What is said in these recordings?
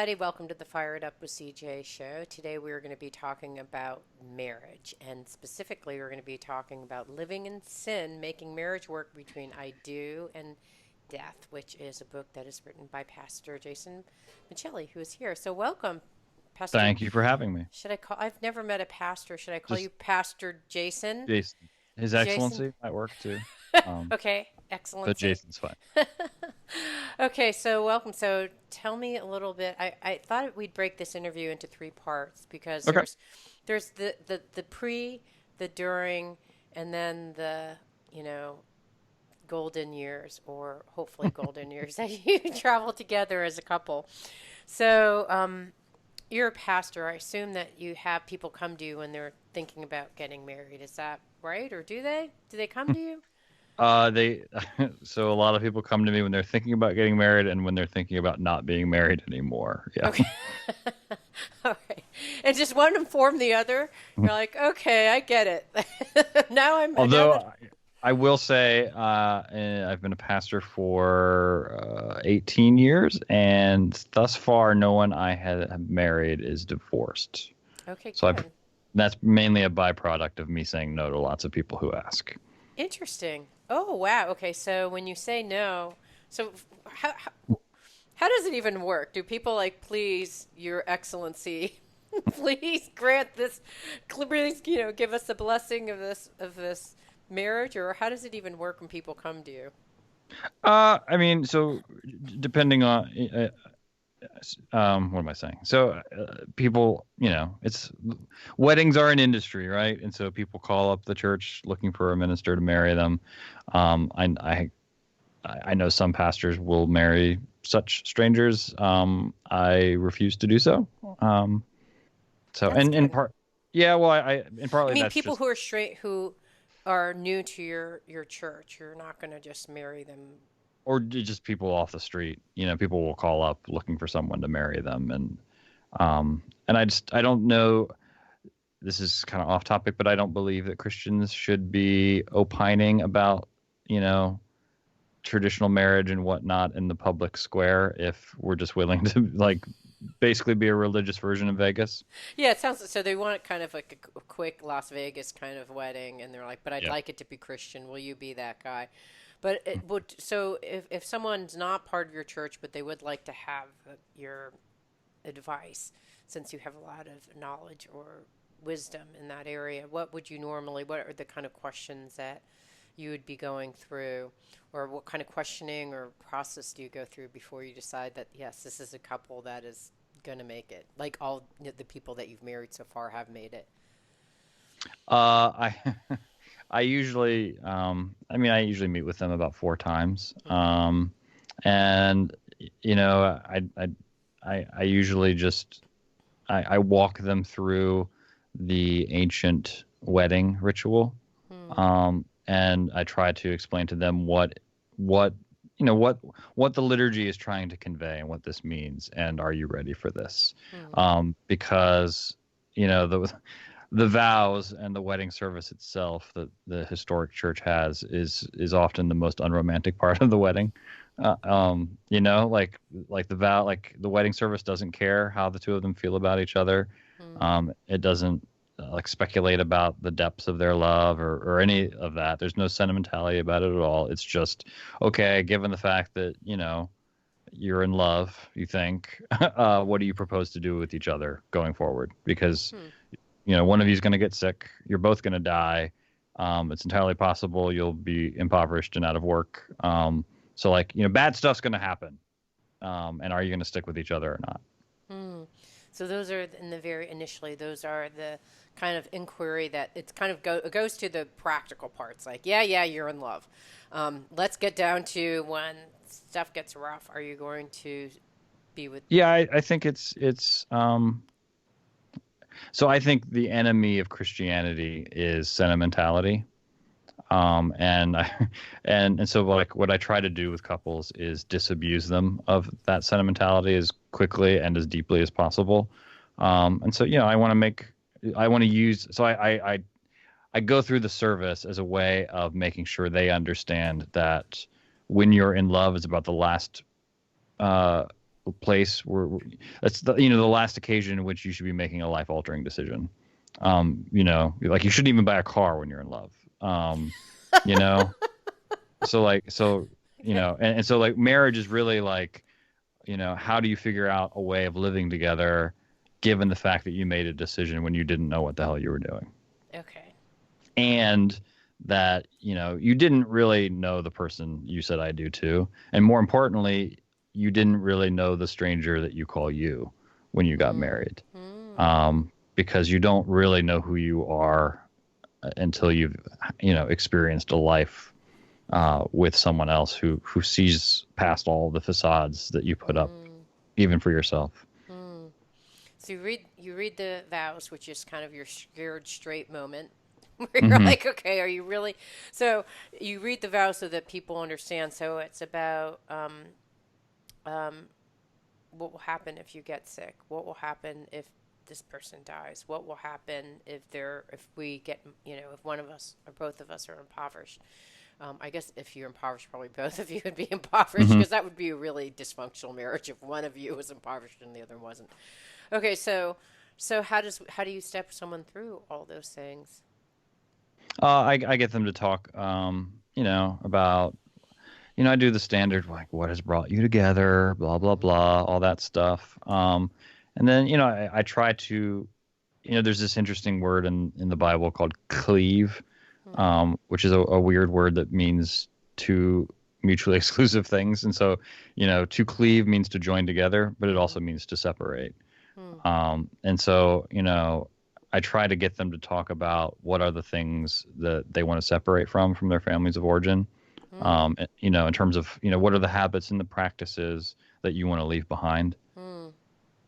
everybody. Welcome to the Fire It Up with CJ show. Today we are going to be talking about marriage, and specifically we're going to be talking about living in sin, making marriage work between I do and death, which is a book that is written by Pastor Jason Micheli, who is here. So welcome, Pastor. Thank you for having me. Should I call? I've never met a pastor. Should I call you Just Pastor Jason? Jason. His Jason? Excellency might work too. Okay, But excellency. Jason's fine. Okay, so welcome. So tell me a little bit. I thought we'd break this interview into three parts because Okay. there's the pre, the during, and then the, you know, golden years or hopefully golden years that you travel together as a couple. So you're a pastor. I assume that you have people come to you when they're thinking about getting married. Is that right? Or do they? Do they come to you? They so a lot of people come to me when they're thinking about getting married and when they're thinking about not being married anymore. Yeah. Okay. All right. And just one inform the other. You're like, okay, I get it. Now Although that I will say I've been a pastor for 18 years, and thus far no one I have married is divorced. okay, So good. that's mainly a byproduct of me saying no to lots of people who ask. Interesting. Oh, wow. Okay, so when you say no, so how does it even work? Do people like, please, Your Excellency, please grant this, please, give us the blessing of this marriage, or how does it even work when people come to you? I mean, so depending on what am I saying? So people, it's weddings are an industry, right? And so people call up the church looking for a minister to marry them. Um, I, I, I know some pastors will marry such strangers. I refuse to do so. So, That's and in good. part, yeah, well, and You partly mean that's people just, who are straight, who are new to your church? You're not going to just marry them. or just people off the street. People will call up looking for someone to marry them, and I don't know. This is kind of off topic, but I don't believe that Christians should be opining about, you know, traditional marriage and whatnot in the public square if we're just willing to like basically be a religious version of Vegas. Yeah, it sounds so. They want kind of like a quick Las Vegas kind of wedding, and they're like, "But I'd Yeah. like it to be Christian. Will you be that guy?" But it would. So if someone's not part of your church, but they would like to have your advice, since you have a lot of knowledge or wisdom in that area, what would you normally? What are the kind of questions that you would be going through, or what kind of questioning or process do you go through before you decide that yes, this is a couple that is going to make it? Like all the people that you've married so far have made it. I I usually I usually meet with them about four times. Hmm. And I usually just I walk them through the ancient wedding ritual. Hmm. And I try to explain to them what what the liturgy is trying to convey and what this means, and are you ready for this? Hmm. Because the vows and the wedding service itself that the historic church has is often the most unromantic part of the wedding. Like the vow, like the wedding service doesn't care how the two of them feel about each other. Hmm. It doesn't like speculate about the depths of their love or any of that. There's no sentimentality about it at all. It's just okay, given the fact that you're in love, you think, what do you propose to do with each other going forward? Because Hmm. one of you is going to get sick. You're both going to die. It's entirely possible you'll be impoverished and out of work. So like, bad stuff's going to happen. And are you going to stick with each other or not? Hmm. So those are in the very initially. Those are the kind of inquiry that it's kind of it goes to the practical parts. Like, yeah, yeah, you're in love. Let's get down to when stuff gets rough. Are you going to be with? Yeah, I think so I think the enemy of Christianity is sentimentality. And I, and so like what I try to do with couples is disabuse them of that sentimentality as quickly and as deeply as possible. And so I want to use so I go through the service as a way of making sure they understand that when you're in love is about the last uh place where that's the last occasion in which you should be making a life altering decision. Like you shouldn't even buy a car when you're in love. You know, Okay. and so like marriage is really like, how do you figure out a way of living together given the fact that you made a decision when you didn't know what the hell you were doing? Okay. And that, you didn't really know the person you said I do to. And more importantly, you didn't really know the stranger that you call you when you got Mm. married. Mm. Because you don't really know who you are until you've, experienced a life with someone else who sees past all the facades that you put up, Mm. even for yourself. Mm. So you read the vows, which is kind of your scared straight moment, where you're Hmm. like, okay, are you really? So you read the vows so that people understand. So it's about um, what will happen if you get sick? What will happen if this person dies? What will happen if we get, if one of us or both of us are impoverished? I guess if you're impoverished, probably both of you would be impoverished Hmm. because that would be a really dysfunctional marriage if one of you was impoverished and the other wasn't. Okay, so how do you step someone through all those things? I get them to talk, about, I do the standard, like, what has brought you together, blah, blah, blah, all that stuff. And then, I try to, there's this interesting word in the Bible called cleave, Mm, which is a weird word that means two mutually exclusive things. And so, to cleave means to join together, but it mm, also means to separate. mm, And so, I try to get them to talk about what are the things that they want to separate from their families of origin. mm, In terms of, what are the habits and the practices that you want to leave behind? mm.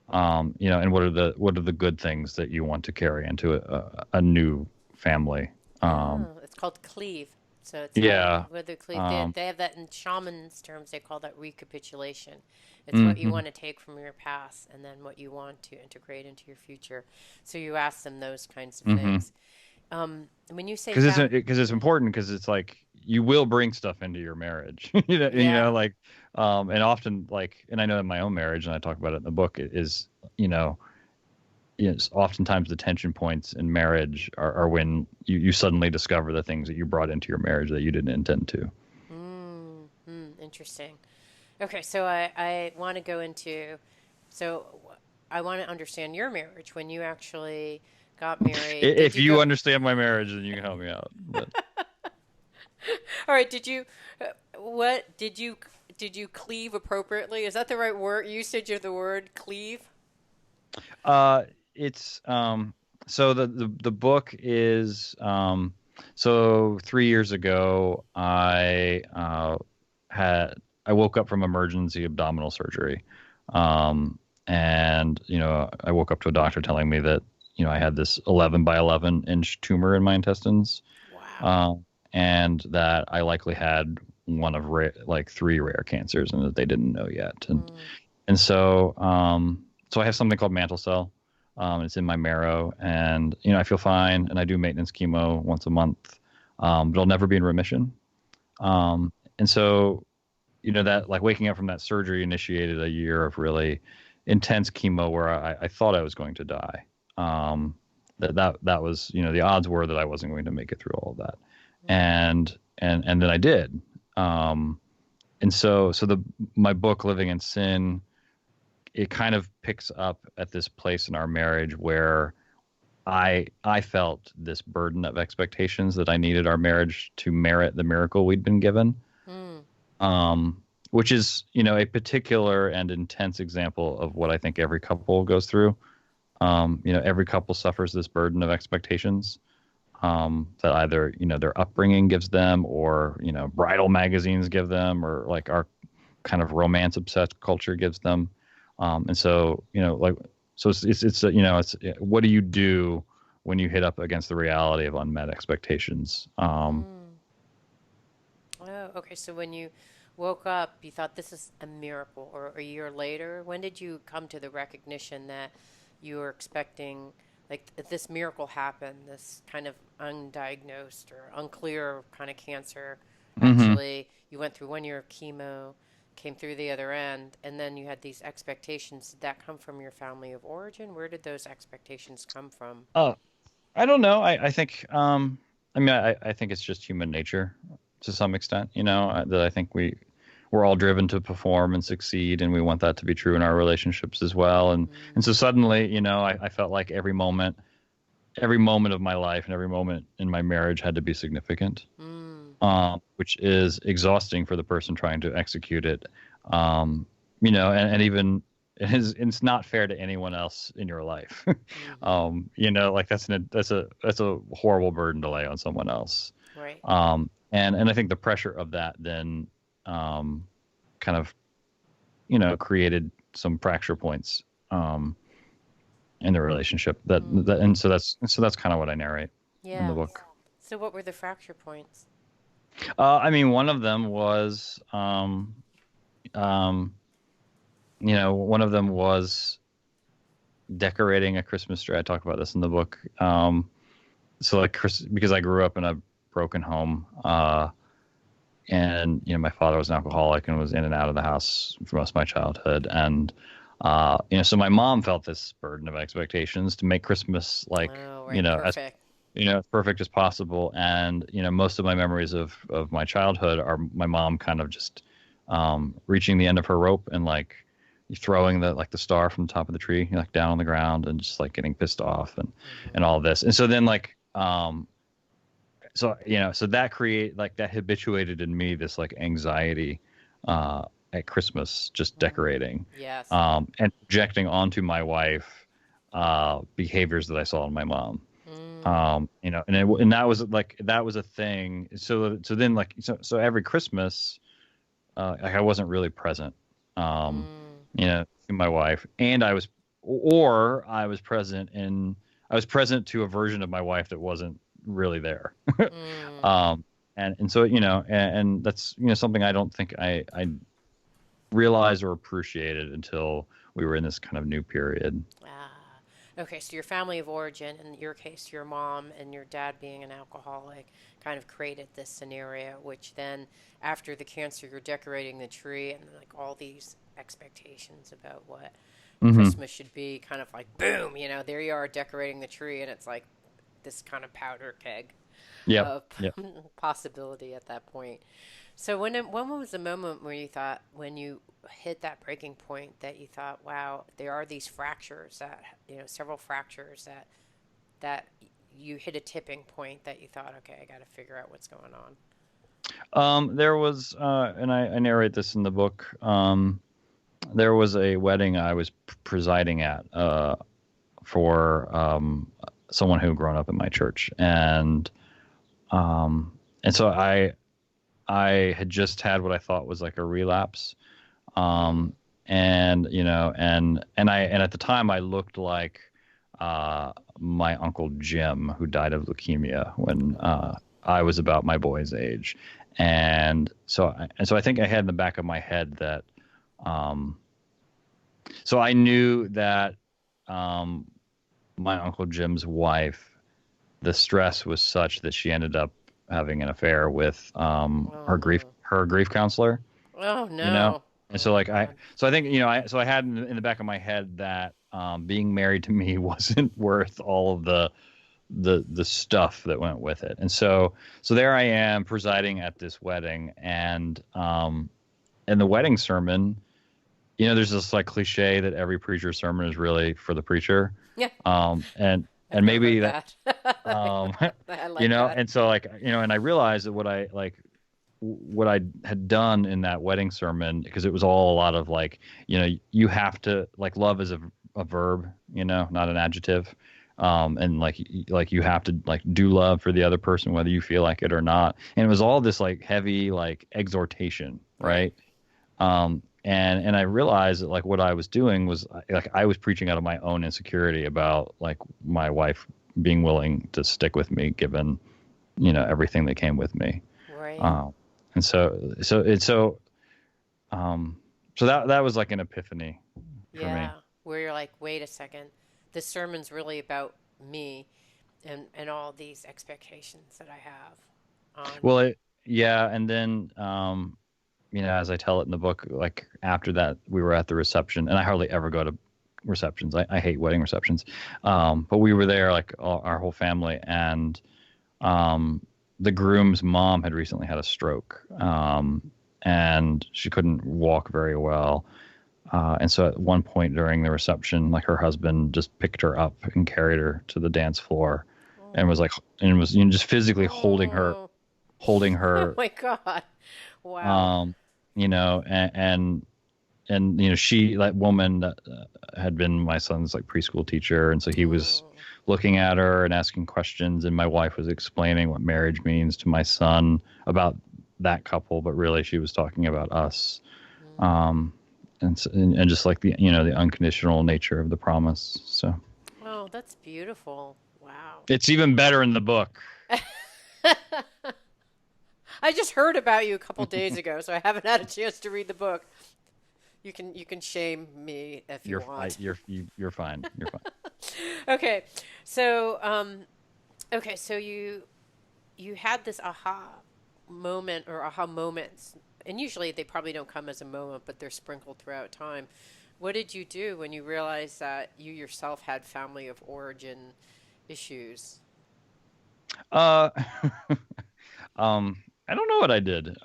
And what are the good things that you want to carry into a new family? Um, Oh, it's called Cleave. So it's how yeah. whether Cleave Um, they have that in shamans terms. They call that recapitulation. It's what you hmm want to take from your past and then what you want to integrate into your future. So you ask them those kinds of hmm things. When you say because it's yeah, important because it's like you will bring stuff into your marriage, yeah, like, and often like, and I know in my own marriage, and I talk about it in the book, is, oftentimes the tension points in marriage are when you suddenly discover the things that you brought into your marriage that you didn't intend to. interesting. Okay, so I want to go into so I want to understand your marriage when you actually got married. Did If you you go? understand my marriage, then you can help me out. But All right, what did you cleave appropriately? Is that the right word usage of the word cleave? uh, it's so the book is so 3 years ago had I woke up from emergency abdominal surgery, and I woke up to a doctor telling me that I had this 11 by 11-inch tumor in my intestines, Wow. um, and that I likely had one of like three rare cancers, and that they didn't know yet. Mm, And so I have something called mantle cell. It's in my marrow, and I feel fine, and I do maintenance chemo once a month, but I'll never be in remission. And so that, like, waking up from that surgery initiated a year of really intense chemo where I thought I was going to die. Um, that was, the odds were that I wasn't going to make it through all of that, mm, and then I did. Um, and so my book, Living in Sin, it kind of picks up at this place in our marriage where I felt this burden of expectations that I needed our marriage to merit the miracle we'd been given. mm, Which is, a particular and intense example of what I think every couple goes through. Every couple suffers this burden of expectations, that either, their upbringing gives them, or, bridal magazines give them, or like our kind of romance obsessed culture gives them. And so, like, so what do you do when you hit up against the reality of unmet expectations? mm. Oh, okay. So when you woke up, you thought this is a miracle, or a year later, when did you come to the recognition that you were expecting, like, this miracle happened, this kind of undiagnosed or unclear kind of cancer? Hmm. Actually, you went through one year of chemo, came through the other end, and then you had these expectations. Did that come from your family of origin? Where did those expectations come from? Uh, I don't know. I think I mean I think it's just human nature to some extent, that I think we're all driven to perform and succeed, and we want that to be true in our relationships as well. And so Mm, suddenly, I felt like every moment of my life and every moment in my marriage had to be significant, mm, which is exhausting for the person trying to execute it. And even it's not fair to anyone else in your life. mm-hmm. Like that's a horrible burden to lay on someone else. Right. And I think the pressure of that then kind of created some fracture points in the relationship that Mm, and so that's kind of what I narrate in the yeah. book. So, what were the fracture points? I mean, one of them was um, one of them was decorating a Christmas tree. I talk about this in the book. So like because I grew up in a broken home, and my father was an alcoholic and was in and out of the house for most of my childhood, and so my mom felt this burden of expectations to make Christmas like Oh, right. as Perfect. as perfect as possible. And most of my memories of my childhood are my mom kind of just reaching the end of her rope and like throwing the star from the top of the tree like down on the ground and just like getting pissed off and Mm-hmm. all of this. And so then like so that that habituated in me this like anxiety at Christmas, just Mm, decorating, yes. and projecting onto my wife behaviors that I saw in my mom. Mm, And that was a thing. So then so every Christmas, like I wasn't really present, um, mm, to my wife, and I was present to a version of my wife that wasn't really there. mm. um, and so and that's something I don't think I realized or appreciated until we were in this kind of new period. Ah. Okay, so your family of origin, in your case, your mom and your dad being an alcoholic, kind of created this scenario, which then, after the cancer, you're decorating the tree and like all these expectations about what Hmm. Christmas should be, kind of like boom, there you are decorating the tree, and it's like this kind of powder keg Yep. of Yep. possibility at that point. So when was the moment where you thought, when you hit that breaking point, that you thought, wow, there are these fractures that, several fractures that you hit a tipping point that you thought, okay, I got to figure out what's going on. There was, and I narrate this in the book. There was a wedding I was presiding at for someone who had grown up in my church, um, and so I had just had what I thought was like a relapse, Mm, um, and at the time I looked like my uncle Jim, who died of leukemia when oh, I was about my boy's age, and so I think I had in the back of my head that um, so I knew that um, my uncle Jim's wife, the stress was such that she ended up having an affair with oh no, her grief counselor, oh you know. no, And oh so my like God. I think I had in the back of my head that being married to me wasn't worth all of the stuff that went with it. And so there I am presiding at this wedding, and in the wedding sermon, there's this like cliche that every preacher's sermon is really for the preacher. Yeah, And I've never maybe heard that that. um I like that. and so like and I realized that what I had done in that wedding sermon, because it was all a lot of like, you have to like love is a verb, not an adjective. And like you have to like do love for the other person whether you feel like it or not. And it was all this like heavy like exhortation, Right. right? And I realized that like what I was doing was like I was preaching out of my own insecurity about like my wife being willing to stick with me given everything that came with me. Right. um, and um, so that was like an epiphany for me. Yeah. Where you're like, wait a second, this sermon's really about me and all these expectations that I have on. Well, yeah, and then as I tell it in the book, like after that, we were at the reception, and I hardly ever go to receptions. I hate wedding receptions. But we were there, like our whole family, and um, the groom's mom had recently had a stroke, and she couldn't walk very well. And so at one point during the reception, like her husband just picked her up and carried her to the dance floor, and was Oh. like, and was just physically Oh. holding Oh her, my God. Wow. um, and she, that woman that had been my son's like preschool teacher, and so he was Oh. looking at her and asking questions, and my wife was explaining what marriage means to my son about that couple, but really she was talking about us, Mm. um, and just like the the unconditional nature of the promise. So Oh, that's beautiful. Wow. it's even better in the book. I just heard about you a couple days ago, so I haven't had a chance to read the book. You can shame me if you want. You're fine. You're fine. Okay. So okay, so you had this aha moment or aha moments, and usually they probably don't come as a moment, but they're sprinkled throughout time. What did you do when you realized that you yourself had family of origin issues? Uh, I don't know what I did.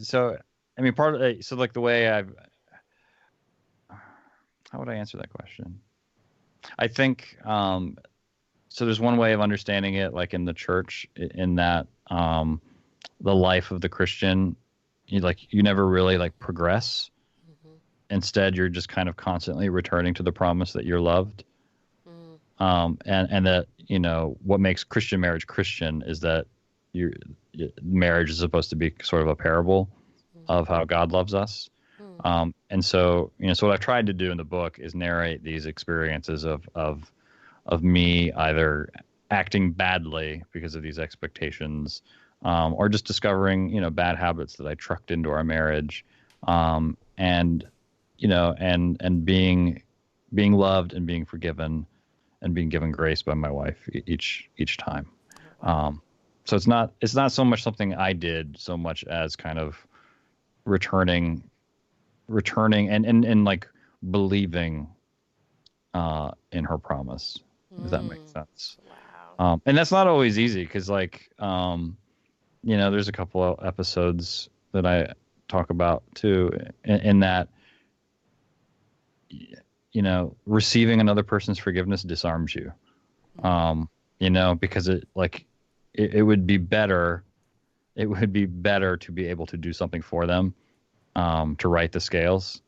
So I mean, part of so like the way how would I answer that question? I think so. There's one way of understanding it, like in the church, in that the life of the Christian, you never really like progress. Hmm. Instead, you're just kind of constantly returning to the promise that you're loved. Mm. And that what makes Christian marriage Christian is that you marriage is supposed to be sort of a parable of Hmm. how God loves us. Mm. And so so what I've tried to do in the book is narrate these experiences of me either acting badly because of these expectations, or just discovering bad habits that I trucked into our marriage, and and being loved and being forgiven and being given grace by my wife each time. Oh, wow. Um, so it's not so much something I did so much as kind of returning and like believing in her promise, if that makes Mm. sense. Wow. And that's not always easy because like there's a couple of episodes that I talk about too, in that receiving another person's forgiveness disarms you. Mm. um, because it would be better. It would be better to be able to do something for them, to right the scales,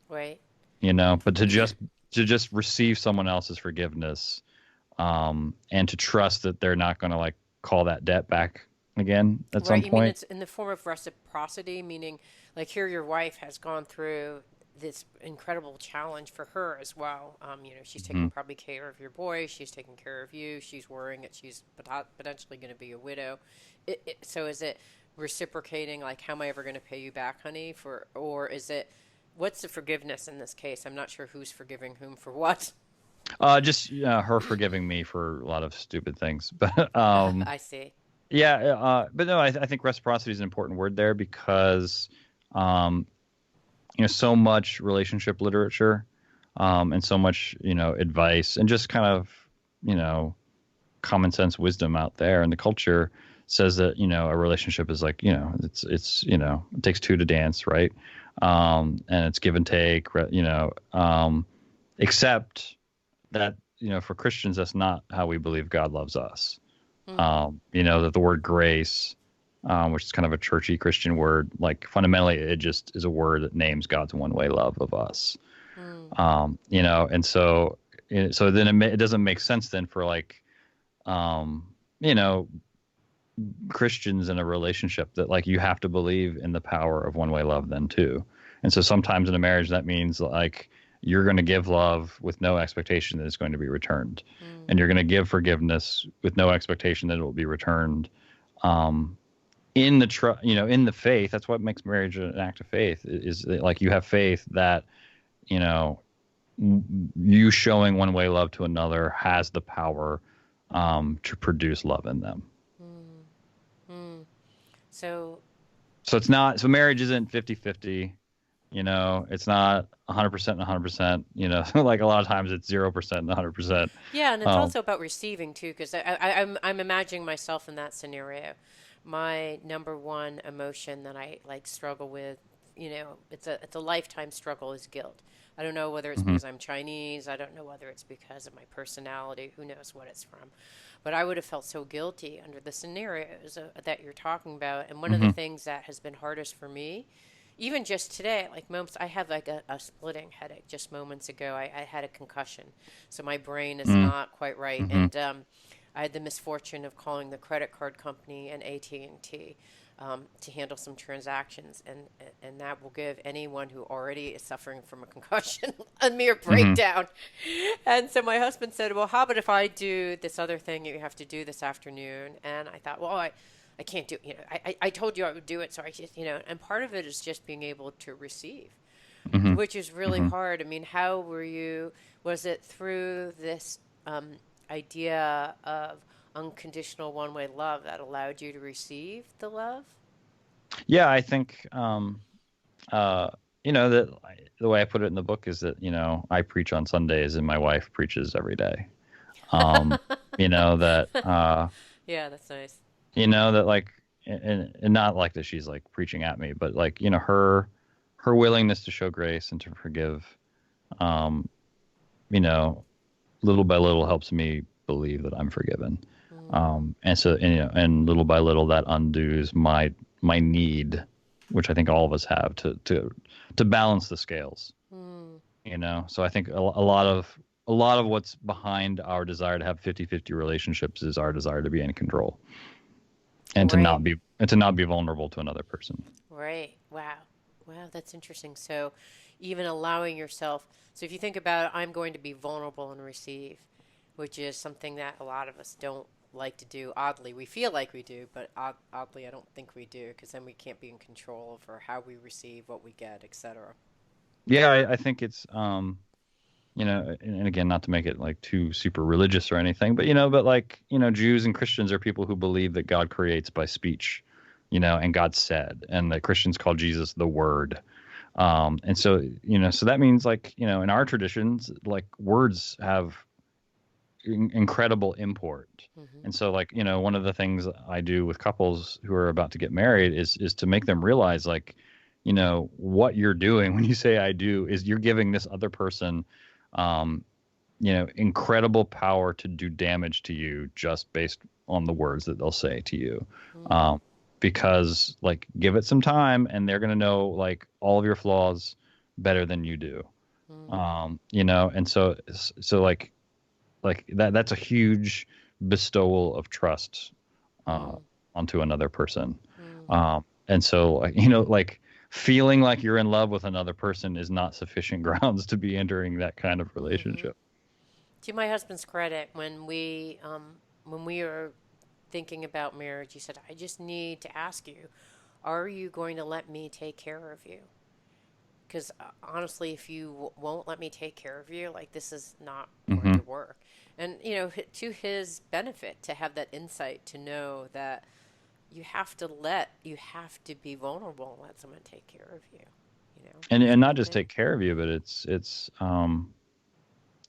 Right. but to just receive someone else's forgiveness, and to trust that they're not going to like call that debt back again at some Right. You mean point. it's in the form of reciprocity, meaning like here your wife has gone through this incredible challenge for her as well. She's taking Mhm. probably care of your boy. She's taking care of you. She's worrying that she's potentially going to be a widow. So is it reciprocating? Like, how am I ever going to pay you back, honey? Or is it what's the forgiveness in this case? I'm not sure who's forgiving whom for what. Just her forgiving me for a lot of stupid things, but I see. yeah, but no, I think reciprocity is an important word there because um, so much relationship literature, and so much advice and just kind of you know common sense wisdom out there in the culture says that a relationship is like it's it takes two to dance, right? And it's give and take, except that for Christians that's not how we believe God loves us. Mm. That the word grace, which is kind of a churchy Christian word, like fundamentally it just is a word that names God's one way love of us. Mm. And so then it doesn't make sense then for like um, you know Christians in a relationship that like you have to believe in the power of one way love then too. And so sometimes in a marriage that means like you're going to give love with no expectation that it's going to be returned, Mm. and you're going to give forgiveness with no expectation that it will be returned. Um, in the faith, that's what makes marriage an act of faith. Is that, like you have faith that you know you showing one way love to another has the power to produce love in them. Mm. Mm. So So it's not, so marriage isn't 50-50. It's not 100% and 100%, like a lot of times it's 0% and 100%. Yeah, and it's Um, also about receiving too, because I'm imagining myself in that scenario. My number one emotion that I like struggle with, it's a lifetime struggle, is guilt. I don't know whether it's mhm, because I'm Chinese. I don't know whether it's because of my personality. Who knows what it's from? But I would have felt so guilty under the scenarios that you're talking about. And one of the mhm, things that has been hardest for me, even just today, like moments, I have like a splitting headache. Just moments ago, I had a concussion, so my brain is mhm, not quite right. mhm, And I had the misfortune of calling the credit card company and AT&T to handle some transactions, and that will give anyone who already is suffering from a concussion a mere mhm. breakdown. And so my husband said, "Well, how about if I do this other thing you have to do this afternoon?" And I thought, well, I can't do, I told you I would do it. So I just, and part of it is just being able to receive, Mhm. which is really Mhm. hard. I mean, how were you, was it through this idea of unconditional one way love that allowed you to receive the love? Yeah, I think that the way I put it in the book is that, I preach on Sundays and my wife preaches every day. Um, that Yeah, that's nice. that like and not like that she's like preaching at me, but like, her willingness to show grace and to forgive, um, you know, little by little helps me believe that I'm forgiven. Mm, And so, and little by little that undoes my need, which I think all of us have to balance the scales. mm, So I think a lot of what's behind our desire to have 50-50 relationships is our desire to be in control and to right. not be vulnerable to another person. Right. Wow. Wow, that's interesting. So, even allowing yourself, so if you think about it, I'm going to be vulnerable and receive, which is something that a lot of us don't like to do. Oddly, we feel like we do, but oddly, I don't think we do, because then we can't be in control over how we receive, what we get, etc. Yeah, I think it's and again, not to make it like too super religious or anything, but like, Jews and Christians are people who believe that God creates by speech, and God said, and that Christians call Jesus the Word. And so, so that means like, in our traditions, like words have incredible import. Hmm. And so like, one of the things I do with couples who are about to get married is to make them realize like, what you're doing when you say I do is you're giving this other person um, incredible power to do damage to you just based on the words that they'll say to you. Mm, Um, because like give it some time and they're going to know like all of your flaws better than you do. mm, And so like that's a huge bestowal of trust mm, onto another person. mm, And so like, like feeling like you're in love with another person is not sufficient grounds to be entering that kind of hmm. relationship. To my husband's credit, when we were thinking about marriage, he said, "I just need to ask you, are you going to let me take care of you? Because honestly, if you won't let me take care of you, like this is not going Hmm. to work." And, to his benefit, to have that insight, to know that you have to be vulnerable and let someone take care of you, is And a not big just thing. take care of you, but it's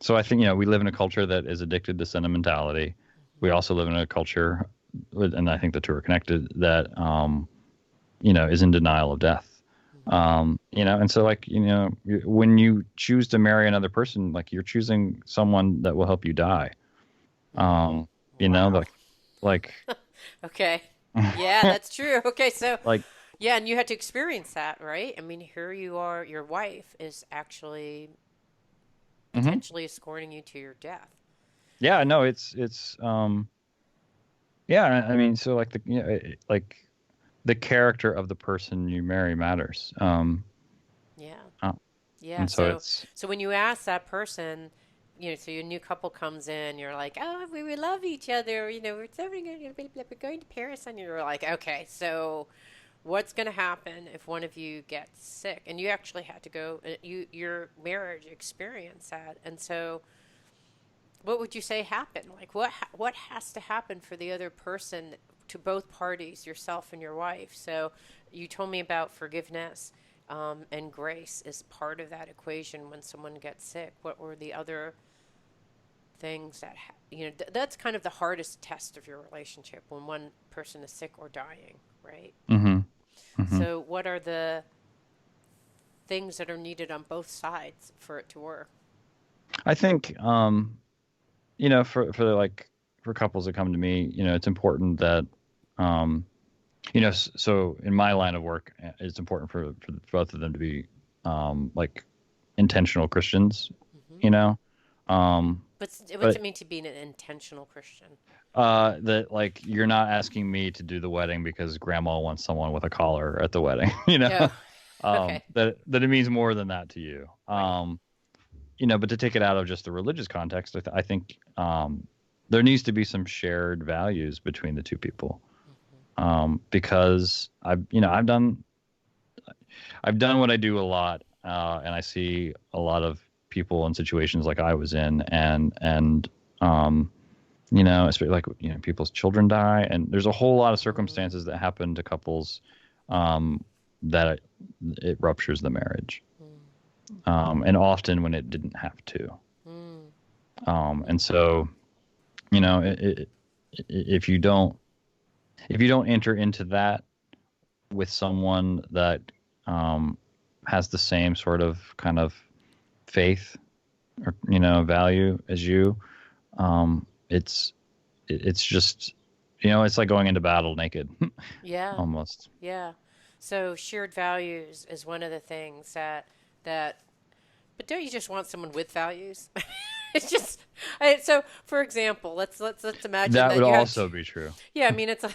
so I think we live in a culture that is addicted to sentimentality. We Hmm. also live in a culture, and I think the two are connected, that is in denial of death. Hmm. And so like when you choose to marry another person, like you're choosing someone that will help you die. Mm. Um, Wow. like Okay. Yeah, that's true. Okay, so like yeah, and you had to experience that, right? I mean, here you are, your wife is actually mhm. potentially escorting you to your death. Yeah, no, it's yeah, I mean, so like like the character of the person you marry matters. Yeah. Uh, Yeah. and so So it's so when you ask that person, so your new couple comes in, you're like, "Oh, we love each other. We're going to Paris," and you're like, "Okay, so what's going to happen if one of you gets sick?" And you actually had to go. Your marriage experienced that, and so what would you say happened? Like what has to happen for the other person to both parties, yourself and your wife. So you told me about forgiveness, and grace is part of that equation when someone gets sick. What were the other things that, that's kind of the hardest test of your relationship when one person is sick or dying, right? Mm-hmm. Mm-hmm. So what are the things that are needed on both sides for it to work? I think, for like for couples that come to me, it's important that, um, so in my line of work, it's important for both of them to be, like intentional Christians, Hmm. you know, um, What's but it mean to be an intentional Christian? that like you're not asking me to do the wedding because grandma wants someone with a collar at the wedding, Oh, okay, that it means more than that to you. right. But to take it out of just the religious context, I think, there needs to be some shared values between the two people. Hmm. Because I've done what I do a lot, and I see a lot of people in situations like I was in, and especially like people's children die, and there's a whole lot of Mm, circumstances that happen to couples, that it ruptures the marriage, mm, and often when it didn't have to. mm, And so, if you don't enter into that with someone that, um, has the same sort of kind of faith or value as you, it's just, it's like going into battle naked. yeah, Almost. yeah. So shared values is one of the things that. But don't you just want someone with values? It's just so. For example, let's imagine That would that you have. also be true. Yeah, I mean, it's a,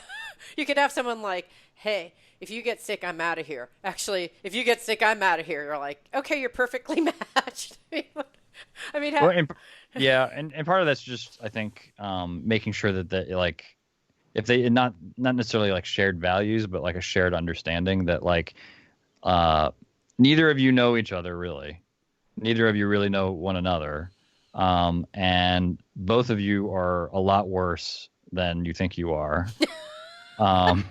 you could have someone like, hey, if you get sick, I'm out of here. Actually, if you get sick, I'm out of here. You're like, okay, you're perfectly matched. I mean, Well, yeah, and part of that's just, I think, making sure that like, if they not necessarily like shared values, but like a shared understanding that like, uh, neither of you know each other really, neither of you really know one another, and both of you are a lot worse than you think you are, um,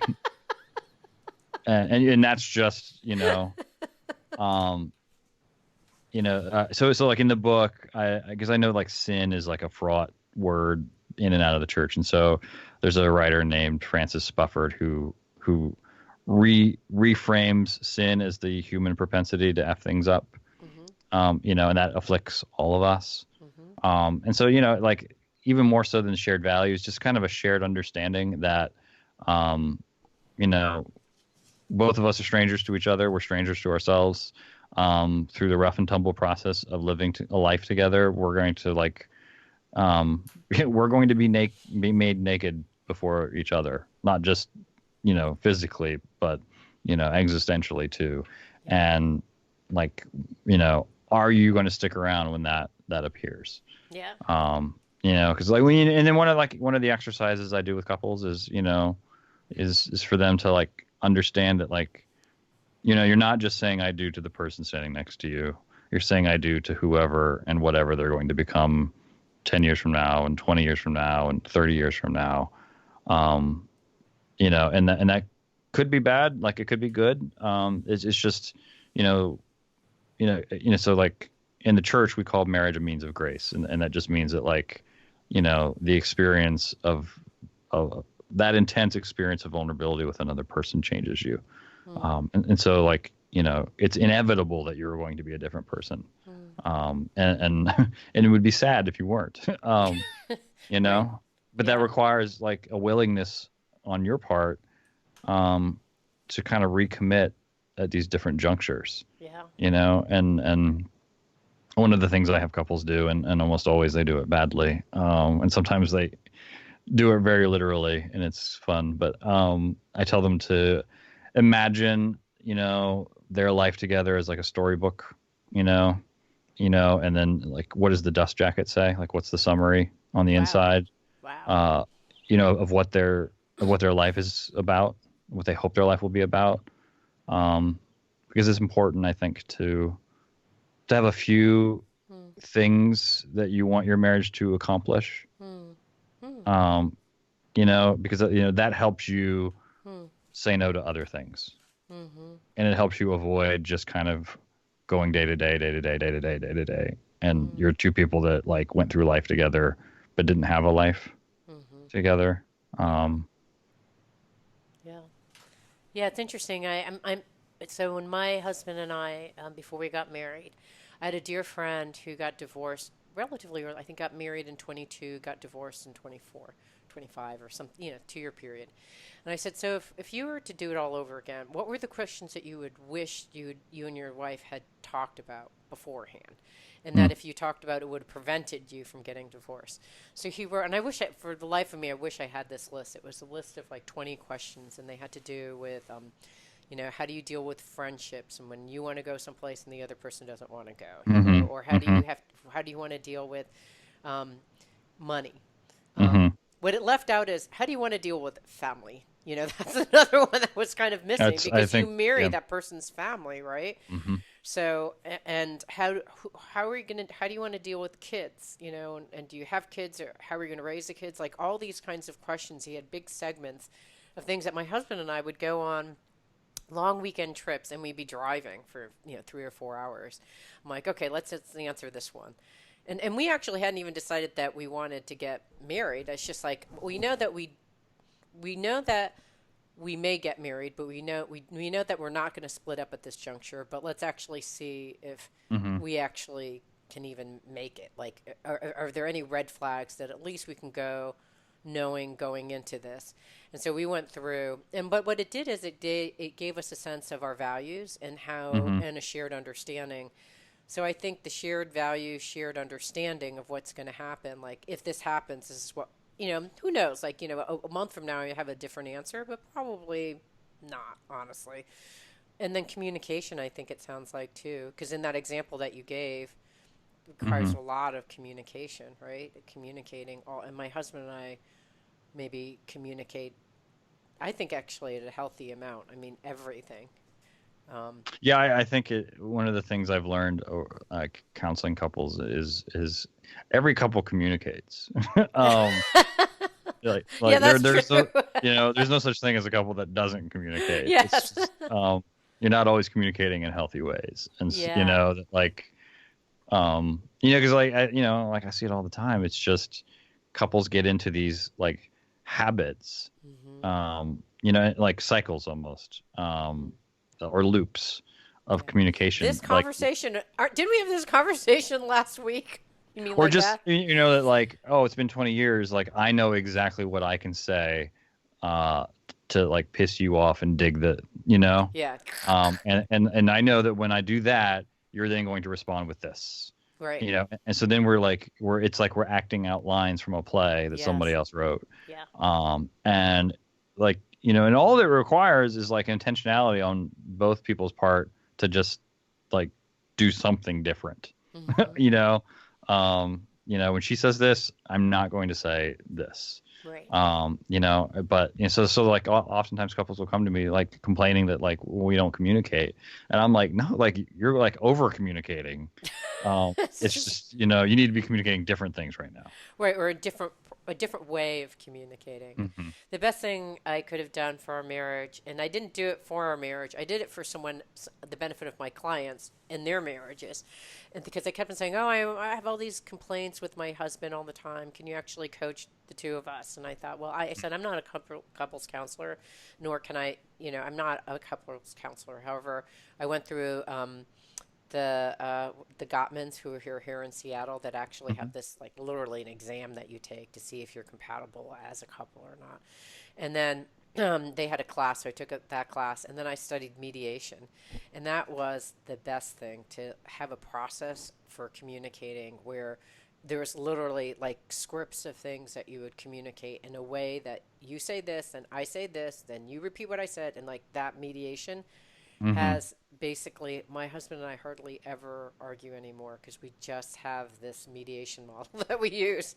and that's just um, so like in the book, I because I know like sin is like a fraught word in and out of the church, and so there's a writer named Francis Spufford who reframes sin as the human propensity to f things up, hmm and that afflicts all of us. hmm And so like even more so than shared values, just kind of a shared understanding that, um, you know, both of us are strangers to each other. We're strangers to ourselves. Through the rough and tumble process of living a life together, we're going to like, we're going to be made naked before each other, not just physically, but existentially too. Yeah. And like, are you going to stick around when that appears? Yeah. Because like when and then one of the exercises I do with couples is is for them to like understand that like you're not just saying I do to the person standing next to you. You're saying I do to whoever and whatever they're going to become 10 years from now and 20 years from now and 30 years from now. Um, and that could be bad, like it could be good. It's just, you know, so like in the church, we call marriage a means of grace. And that just means that like, the experience of that intense experience of vulnerability with another person changes you. Mm, And so like, it's inevitable that you're going to be a different person. mm. And and it would be sad if you weren't, you Right. know, but that Yeah. requires like a willingness on your part, um, to kind of recommit at these different junctures, Yeah. and one of the things I have couples do, and almost always they do it badly, and sometimes they do it very literally, and it's fun. But I tell them to imagine, their life together as like a storybook, you know, and then like what does the dust jacket say? Like what's the summary on the Wow. inside? Wow. Uh, of what their life is about, what they hope their life will be about. Um, because it's important, I think, to have a few Mm, things that you want your marriage to accomplish. mm, mm. Um, because that helps you Hmm. say no to other things, Mm-hmm. and it helps you avoid just kind of going day to day, day to day, day to day, day to day. And Mm-hmm. you're two people that like went through life together, but didn't have a life Mm-hmm. together. Yeah. Um, Yeah. Yeah, it's interesting. I'm so when my husband and I, before we got married, I had a dear friend who got divorced relatively early. I think got married in 22, got divorced in 24, 25 or some, 2 year period. And I said, so if you were to do it all over again, what were the questions that you would wish you and your wife had talked about beforehand? And mm, that if you talked about it would have prevented you from getting divorced. So he wrote, and I wish for the life of me, I wish I had this list. It was a list of like 20 questions, and they had to do with, how do you deal with friendships, and when you want to go someplace and the other person doesn't want to go, mm-hmm, or mm-hmm, how do you want to deal with um, money? mm-hmm. What it left out is how do you want to deal with family? That's another one that was kind of missing That's I because you think marry yeah. that person's family, right? Mm-hmm, So, and how are you going to, how do you want to deal with kids, and do you have kids or how are you going to raise the kids? Like all these kinds of questions. He had big segments of things that my husband and I would go on long weekend trips and we'd be driving for, 3 or 4 hours. I'm like, okay, let's answer this one. And we actually hadn't even decided that we wanted to get married. It's just like, we know that we may get married, but we know that we're not going to split up at this juncture. But let's actually see if mm-hmm, we actually can even make it. Like, are there any red flags that at least we can go knowing going into this? And so we went through, but what it did is it gave us a sense of our values and how mm-hmm, and a shared understanding. So I think the shared value, shared understanding of what's going to happen, like if this happens, this is what, who knows? Like, a month from now, you have a different answer, but probably not, honestly. And then communication, I think it sounds like too, because in that example that you gave, mm-hmm. requires a lot of communication, right? Communicating all, and my husband and I maybe communicate, I think actually at a healthy amount. I mean, everything. Um, Yeah, I think one of the things I've learned like counseling couples is every couple communicates. um, yeah, like that's true. there's no there's no such thing as a couple that doesn't communicate. It's yes. just you're not always communicating in healthy ways, and yeah. that like because like like I see it all the time. It's just couples get into these like habits, Hmm. like cycles almost, or loops of Yeah. This communication, like conversation, did we have this conversation last week? You mean or like just that? that like, oh, it's been 20 years, like I know exactly what I can say uh to like piss you off and dig the Yeah. and I know that when I do that, you're then going to respond with this. Right. And so then it's like we're acting out lines from a play that somebody Yes. else wrote. Yeah. And like, and all it requires is like intentionality on both people's part to just like do something different. Hmm. you know, when she says this, I'm not going to say this. Right. But so like oftentimes couples will come to me like complaining that like we don't communicate, and I'm like, no, like you're like over communicating. It's It's just just you need to be communicating different things right now. right, or a different way of communicating. Hmm. The best thing I could have done for our marriage, and I didn't do it for our marriage. I did it for someone, the benefit of my clients in their marriages, and because they kept on saying, "Oh, I have all these complaints with my husband all the time. Can you actually coach the two of us?" And I thought, well, I said I'm not a couples counselor, nor can I. I'm not a couples counselor. However, I went through. The Gottmans who are here in Seattle that actually Hmm. have this like literally an exam that you take to see if you're compatible as a couple or not. And then they had a class, so I took that class, and then I studied mediation, and that was the best thing to have a process for communicating where there was literally like scripts of things that you would communicate in a way that you say this, and I say this, then you repeat what I said, and like that mediation Hmm. has basically my husband and I hardly ever argue anymore because we just have this mediation model that we use.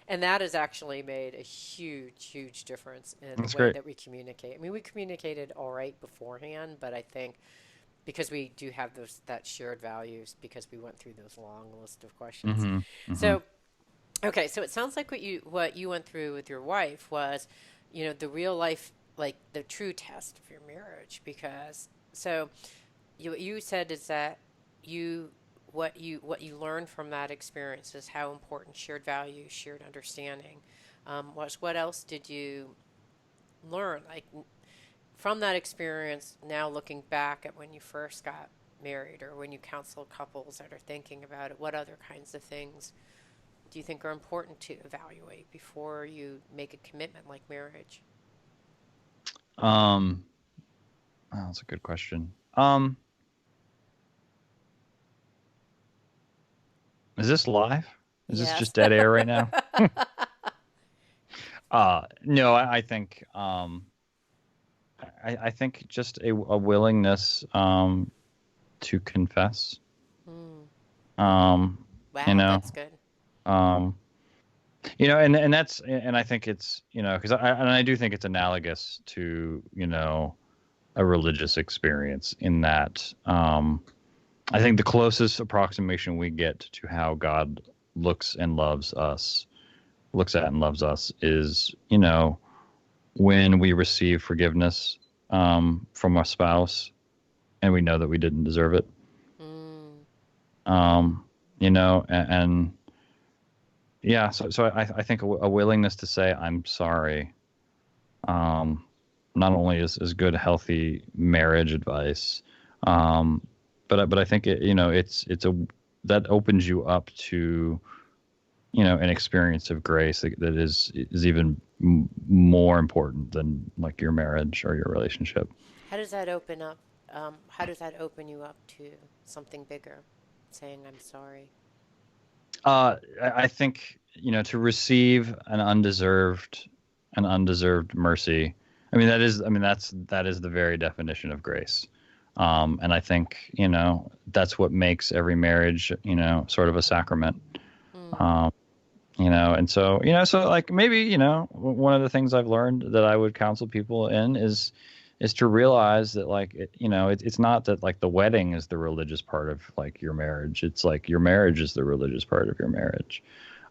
And that has actually made a huge, huge difference in the That's way great. that we communicate. I mean, we communicated all right beforehand, but I think because we do have those that shared values because we went through those long list of questions. Hmm. Hmm. So Okay, so it sounds like what you went through with your wife was, the real life, like the true test of your marriage. Because so you said is that you what you learned from that experience is how important shared values, shared understanding was. What else did you learn, like from that experience? Now looking back at when you first got married, or when you counsel couples that are thinking about it, what other kinds of things do you think are important to evaluate before you make a commitment like marriage? Um, oh, that's a good question. Is this live? Is this Yes. just dead air right now? No, I think I think just a willingness to confess. Mm. Um, you Wow, know, that's good. um, and that's and I think it's because I do think it's analogous to a religious experience in that I think the closest approximation we get to how God looks and loves us, looks at and loves us, is when we receive forgiveness from our spouse and we know that we didn't deserve it. Mm. Mm. Um, and yeah, so I think a willingness to say I'm sorry, um, not only is good healthy marriage advice, um, but I think it's a that opens you up to an experience of grace that is even more important than like your marriage or your relationship. How does that open up? How does that open you up to something bigger? Saying I'm sorry. I think to receive an undeserved mercy. That is the very definition of grace. And I think that's what makes every marriage sort of a sacrament. Mm. Um, and so like maybe one of the things I've learned that I would counsel people in is to realize that like it's not that like the wedding is the religious part of like your marriage. It's like your marriage is the religious part of your marriage.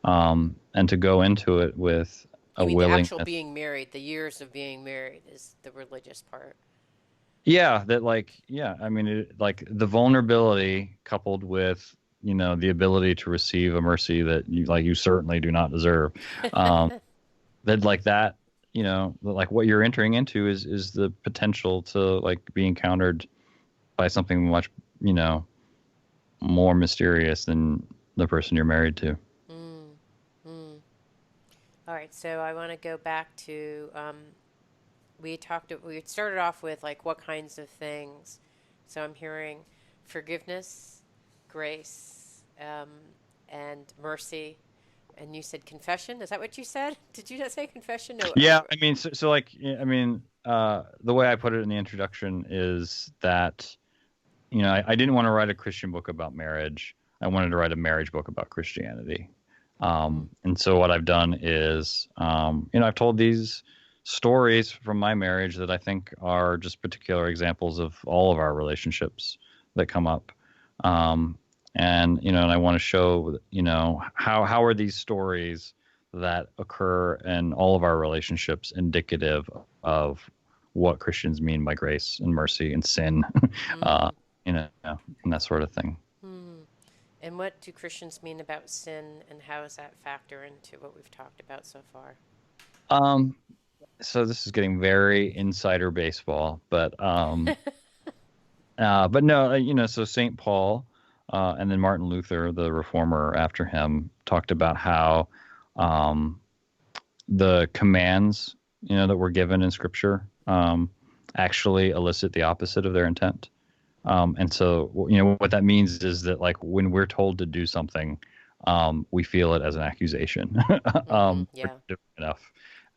And to go into it with a You mean the actual willingness. being married, the years of being married is the religious part. Yeah, that like yeah, like the vulnerability coupled with the ability to receive a mercy that you certainly do not deserve. Um, that like that like what you're entering into is the potential to like be encountered by something much you know more mysterious than the person you're married to. Mm. Mm. All right, so I want to go back to we started off with like what kinds of things. So I'm hearing forgiveness, grace, and mercy. And you said confession. Is that what you said? Did you not say confession? No. Yeah, so like yeah, the way I put it in the introduction is that I didn't want to write a Christian book about marriage. I wanted to write a marriage book about Christianity. Mm. And so what I've done is, I've told these stories from my marriage that I think are just particular examples of all of our relationships that come up. Um, and I want to show, how are these stories that occur in all of our relationships indicative of what Christians mean by grace and mercy and sin, uh, Mm. and that sort of thing. Mm. And what do Christians mean about sin, and how does that factor into what we've talked about so far? Um, so this is getting very insider baseball, but no, so St. Paul, and then Martin Luther, the reformer after him, talked about how um, the commands, that were given in Scripture, actually elicit the opposite of their intent. And so, what that means is that, like, when we're told to do something, we feel it as an accusation. Mm-hmm. We're Yeah. different enough,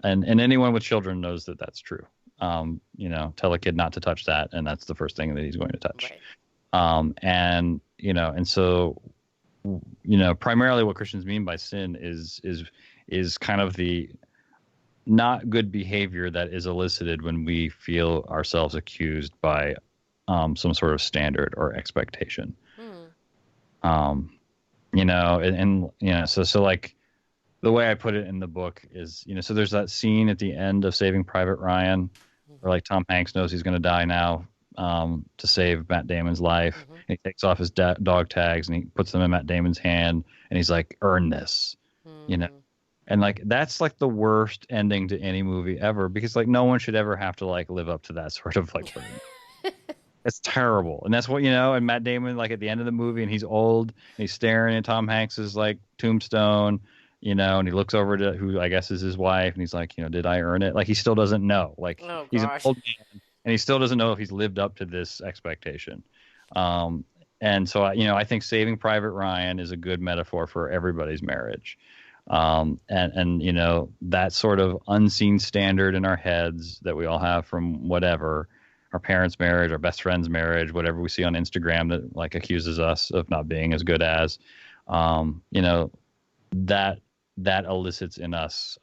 and anyone with children knows that that's true. Tell a kid not to touch that, and that's the first thing that he's going to touch. Right. And so, primarily what Christians mean by sin is kind of the not good behavior that is elicited when we feel ourselves accused by some sort of standard or expectation. Mm. Um, and so like the way I put it in the book is, so there's that scene at the end of Saving Private Ryan where Mm-hmm. like Tom Hanks knows he's going to die now, to save Matt Damon's life. Mm-hmm. And he takes off his dog tags and he puts them in Matt Damon's hand and he's like, earn this, you know? Mm. And like, that's like the worst ending to any movie ever because like no one should ever have to like live up to that sort of like burden. It's terrible. And that's what, and Matt Damon, like at the end of the movie and he's old and he's staring at Tom Hanks's like tombstone, and he looks over to who I guess is his wife and he's like, did I earn it? Like he still doesn't know. Like Oh he's an gosh. old man and he still doesn't know if he's lived up to this expectation. Um, and so, I think Saving Private Ryan is a good metaphor for everybody's marriage. And that sort of unseen standard in our heads that we all have from whatever, our parents' marriage, our best friend's marriage, whatever we see on Instagram that like accuses us of not being as good as, um, you know, that that elicits in us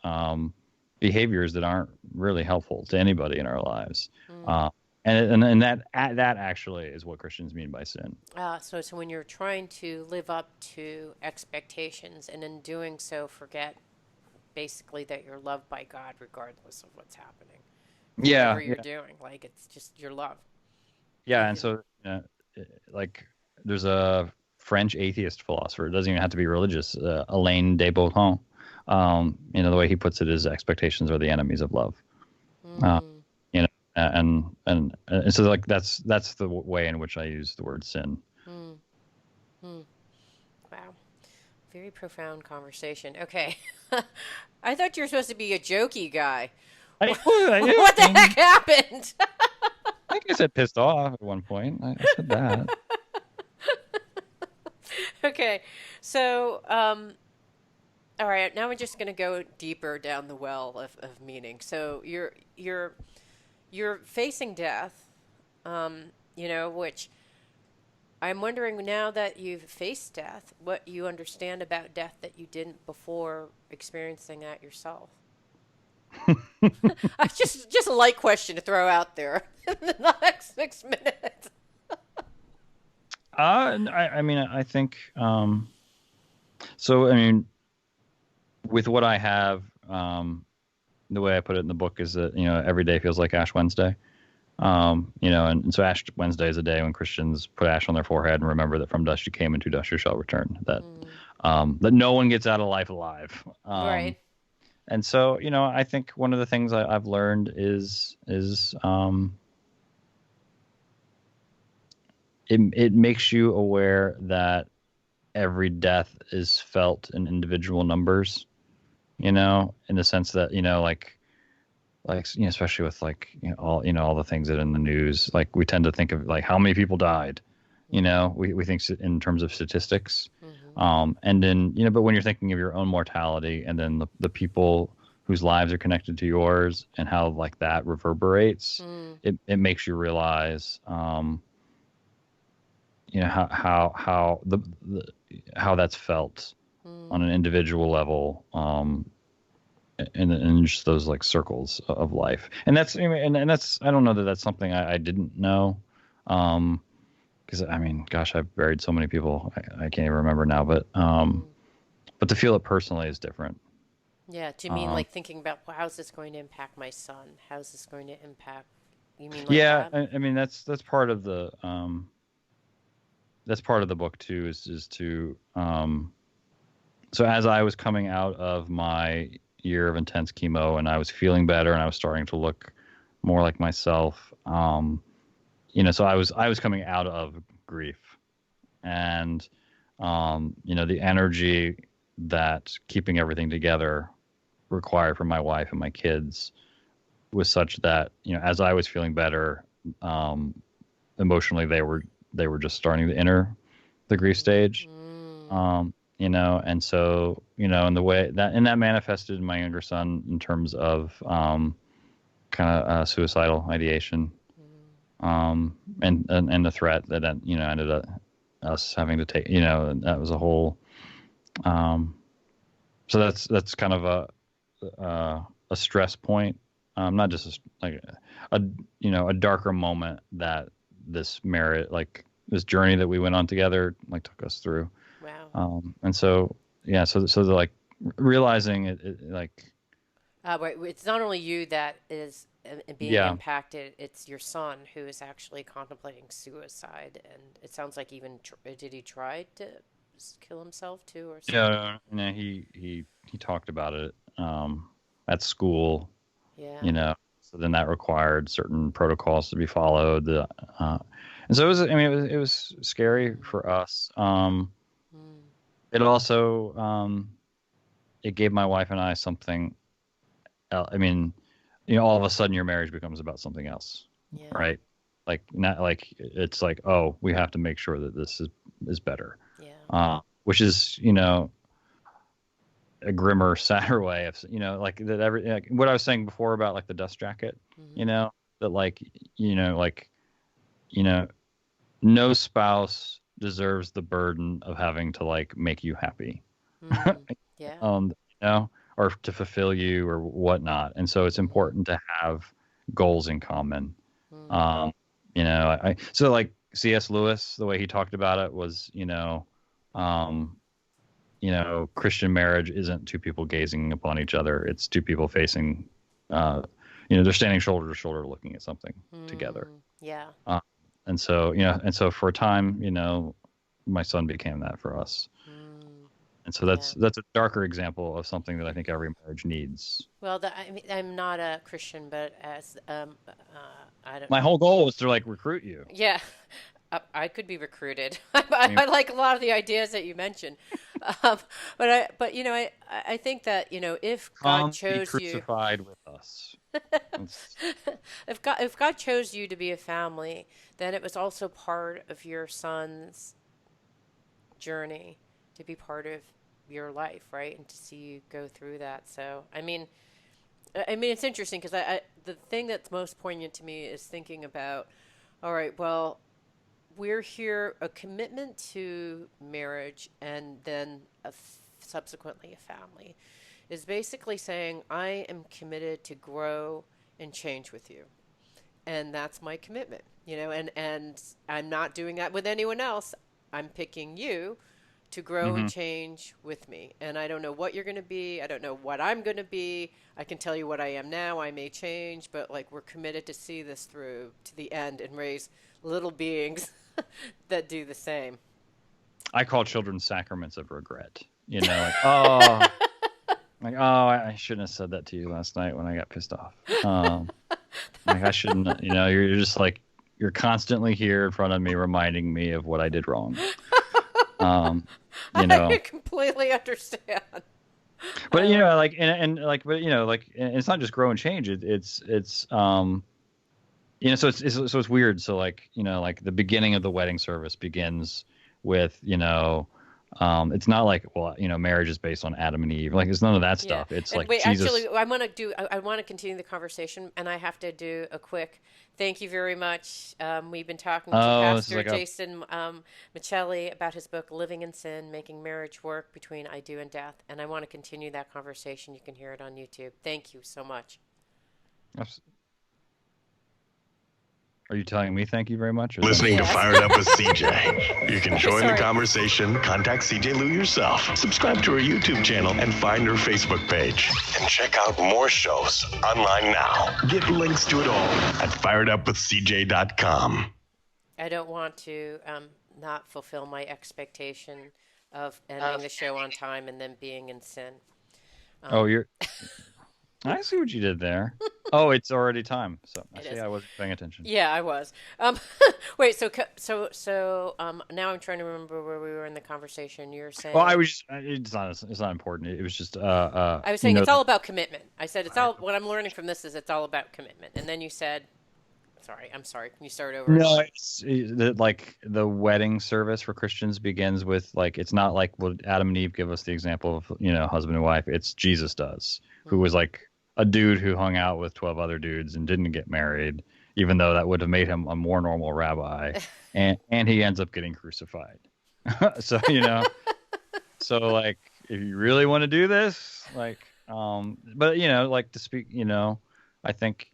behaviors that aren't really helpful to anybody in our lives. Mm. Uh, and that actually is what Christians mean by sin. So when you're trying to live up to expectations and in doing so forget basically that you're loved by God regardless of what's happening, whatever Yeah, you're yeah, doing, like it's just your love. yeah. Like And you, so, like, there's a French atheist philosopher. It doesn't even have to be religious. Alain de Botton. The way he puts it is expectations are the enemies of love. Uh, mm, you know, and so like that's the way in which I use the word sin. mm, mm. Wow, very profound conversation. Okay, I thought you were supposed to be a jokey guy. Yeah, What the heck happened? I think I said pissed off at one point. I said that. Okay, so all right, now we're just going to go deeper down the well of meaning. So you're facing death, which I'm wondering now that you've faced death, what you understand about death that you didn't before experiencing that yourself. I just a light question to throw out there in the next 6 minutes. I mean, I think so. I mean, with what I have, the way I put it in the book is that every day feels like Ash Wednesday. And so Ash Wednesday is a day when Christians put ash on their forehead and remember that from dust you came and to dust you shall return. Mm, That no one gets out of life alive. right. And so I think one of the things I've learned is it makes you aware that every death is felt in individual numbers. In the sense that especially with all the things that are in the news, like we tend to think of like how many people died. We think in terms of statistics, Mm-hmm. and then but when you're thinking of your own mortality and then the people whose lives are connected to yours and how like that reverberates, Mm, it makes you realize how that's felt mm, on an individual level, in just those like circles of life. And that's, I mean, and that's, I don't know that that's something I didn't know. Because I mean, gosh, I've buried so many people, I can't even remember now. mm. But to feel it personally is different. Yeah, do you mean Um, like thinking about well, how's this going to impact my son? How's this going to impact? You mean like yeah, that? I mean that's part of the book too. Is to so as I was coming out of my year of intense chemo and I was feeling better and I was starting to look more like myself, so I was coming out of grief, and the energy that keeping everything together required from my wife and my kids was such that as I was feeling better, um, emotionally they were just starting to enter the grief stage. Mm, And so in the way that manifested in my younger son in terms of kind of suicidal ideation, mm, and the threat that ended up us having to take, and that was a whole. Um, so that's kind of a stress point, not just a darker moment that this merit, like this journey that we went on together, like took us through. wow. And so yeah, so like realizing it like Right, it's not only you that is being yeah. impacted, it's your son who is actually contemplating suicide. And it sounds like even, did he try to kill himself too or something? Yeah, he talked about it at school, Yeah. you know. So then that required certain protocols to be followed. Uh, and so it was. I mean, it was scary Mm, for us. mm, It also it gave my wife and I something. I mean, all of a sudden your marriage becomes about something else, yeah. right? Like not like it's like, oh, we have to make sure that this is better, Yeah. which is a grimmer, sadder way of like that. Like what I was saying before about like the dust jacket, you Hmm. know, that like you know, no spouse deserves the burden of having to like make you happy, Mm, yeah. um, or to fulfill you or whatnot. And so it's Hmm. important to have goals in common. Mm, Um, so like C.S. Lewis, the way he talked about it was, um, Christian marriage isn't two people gazing upon each other. It's two people facing, uh, they're standing shoulder to shoulder looking at something together. yeah. Uh, and so for a time, my son became that for us. Mm, And so yeah. that's a darker example of something that I think every marriage needs. Well, I mean, I'm not a Christian, but as I don't. My whole goal was to like recruit you. Yeah, I could be recruited. I mean, I like a lot of the ideas that you mentioned, um, but I think that if God come be chose you, crucified with us. That's, if God chose you to be a family, then it was also part of your son's journey to be part of your life, right? And to see you go through that. So, I mean, it's interesting because the thing that's most poignant to me is thinking about, all right, well, we're here a commitment to marriage and then subsequently a family is basically saying I am committed to grow and change with you, and that's my commitment, and I'm not doing that with anyone else. I'm picking you to grow and hmm change with me. And I don't know what you're going to be. I don't know what I'm going to be. I can tell you what I am now. I may change, but like we're committed to see this through to the end and raise little beings that do the same. I call children sacraments of regret. Like, oh, I shouldn't have said that to you last night when I got pissed off. Like I shouldn't. You're just like you're constantly here in front of me, reminding me of what I did wrong. Um, you know, I completely understand. but Uh, like and like, but like, and it's not just grow and change. So it's weird. So like, like the beginning of the wedding service begins with, it's not like, well, marriage is based on Adam and Eve. Like it's none of that Yeah. stuff. It's And like wait, actually, Jesus. I want to continue the conversation, and I have to do a quick thank you very much. We've been talking to Oh, this is Pastor like a Jason Micheli about his book, Living in Sin, Making Marriage Work Between I Do and Death. And I want to continue that conversation. You can hear it on YouTube. Thank you so much. Are you telling me thank you very much? Or is that Listening to Yes. Fired Up with CJ. You can join the Sorry. conversation, contact CJ Lou yourself, subscribe to her YouTube channel, and find her Facebook page. And check out more shows online now. Get links to it all at firedupwithcj.com. I don't want to not fulfill my expectation of ending the show on time and then being in sin. oh, Um, you're. I see what you did there. Oh, it's already time. So I it see. is. I wasn't paying attention. Yeah, I was. Wait. So now I'm trying to remember where we were in the conversation. You're Well, I saying was just. It's not important. It was just. I was saying it's all about commitment. I said it's Fired all. What I'm learning from this is it's all about commitment. And then you said, "Sorry, I'm sorry. Can you start over No, again?" like the wedding service for Christians begins with like it's not like what Adam and Eve give us the example of husband and wife. It's Jesus does, who was Hmm. like a dude who hung out with 12 other dudes and didn't get married, even though that would have made him a more normal rabbi, and he ends up getting crucified. So so like if you really want to do this, like but like to speak, I think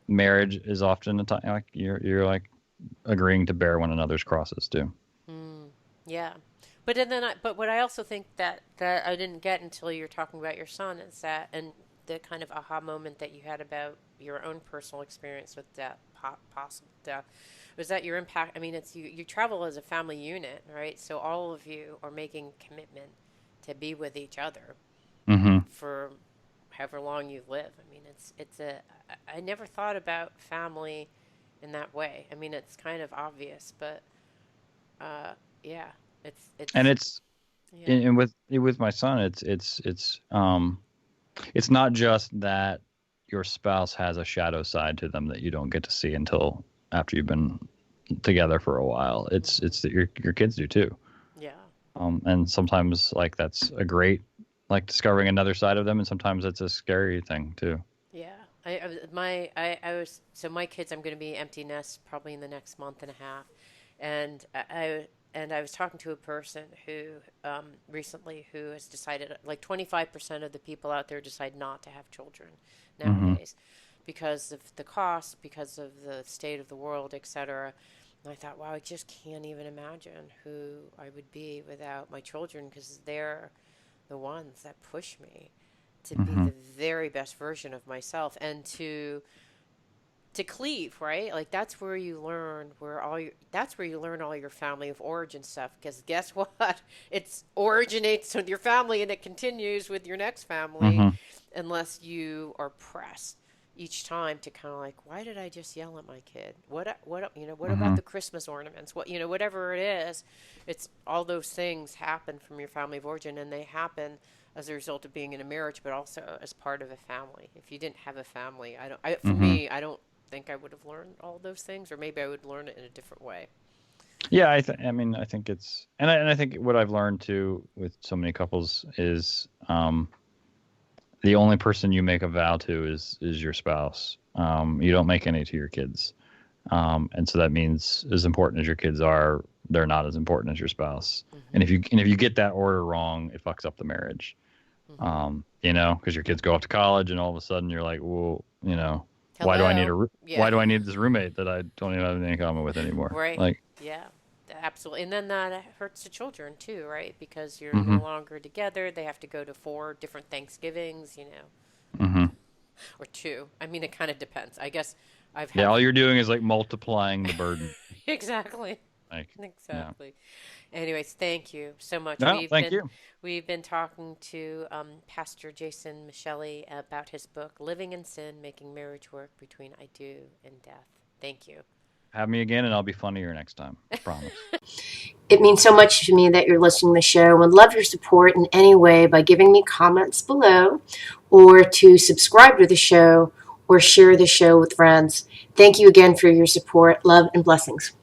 marriage is often a time like you're like agreeing to bear one another's crosses too. Mm, yeah. but what I also think that I didn't get until you're talking about your son is that, and the kind of aha moment that you had about your own personal experience with death, possible death, was that your impact. I mean, it's you travel as a family unit, right? So all of you are making commitment to be with each other Mm-hmm. for however long you live. I mean, it's a I never thought about family in that way. I mean, it's kind of obvious, but uh, yeah, And it's it's yeah. and with my son, it's not just that your spouse has a shadow side to them that you don't get to see until after you've been together for a while. It's that your kids do too. Yeah. And sometimes like that's a great like discovering another side of them, and sometimes it's a scary thing too. Yeah. I was so my kids, I'm going to be empty nest probably in the next month and a half, and I was talking to a person who recently who has decided, like 25% of the people out there decide not to have children Mm-hmm. nowadays because of the cost, because of the state of the world, etc. And I thought, wow, I just can't even imagine who I would be without my children, because they're the ones that push me to be Mm-hmm. the very best version of myself, and to cleave, right? Like that's where you learn that's where you learn all your family of origin stuff, because guess what? It originates with your family and it continues with your next family, Mm-hmm. unless you are pressed each time to kind of like, why did I just yell at my kid? What Mm-hmm. about the Christmas ornaments? Whatever it is, it's all those things happen from your family of origin, and they happen as a result of being in a marriage, but also as part of a family. If you didn't have a family, for Mm-hmm. me, I don't think I would have learned all those things, or maybe I would learn it in a different way. Yeah, I mean, I think it's, and I think what I've learned too with so many couples is, the only person you make a vow to is your spouse. You don't make any to your kids, and so that means as important as your kids are, they're not as important as your spouse. And Hmm. if you get that order wrong, it fucks up the marriage. Hmm. Because your kids go off to college, and all of a sudden you're like, well, Hello. why Yeah. do I need this roommate that I don't even have anything in common with anymore? Right. Like, Yeah. Absolutely. And then that hurts the children too, right? Because you're mm-hmm, no longer together. They have to go to 4 different Thanksgivings, mm-hmm. or two. I mean, it kind of depends. I guess I've Yeah, had. all you're doing is like multiplying the burden. Exactly. Like, yeah. Exactly. Anyways, thank you so much. No, thank you. We've been talking to Pastor Jason Micheli about his book, Living in Sin, Making Marriage Work Between I Do and Death. Thank you. Have me again, and I'll be funnier next time. I promise. It means so much to me that you're listening to the show. I would love your support in any way by giving me comments below, or to subscribe to the show, or share the show with friends. Thank you again for your support. Love and blessings.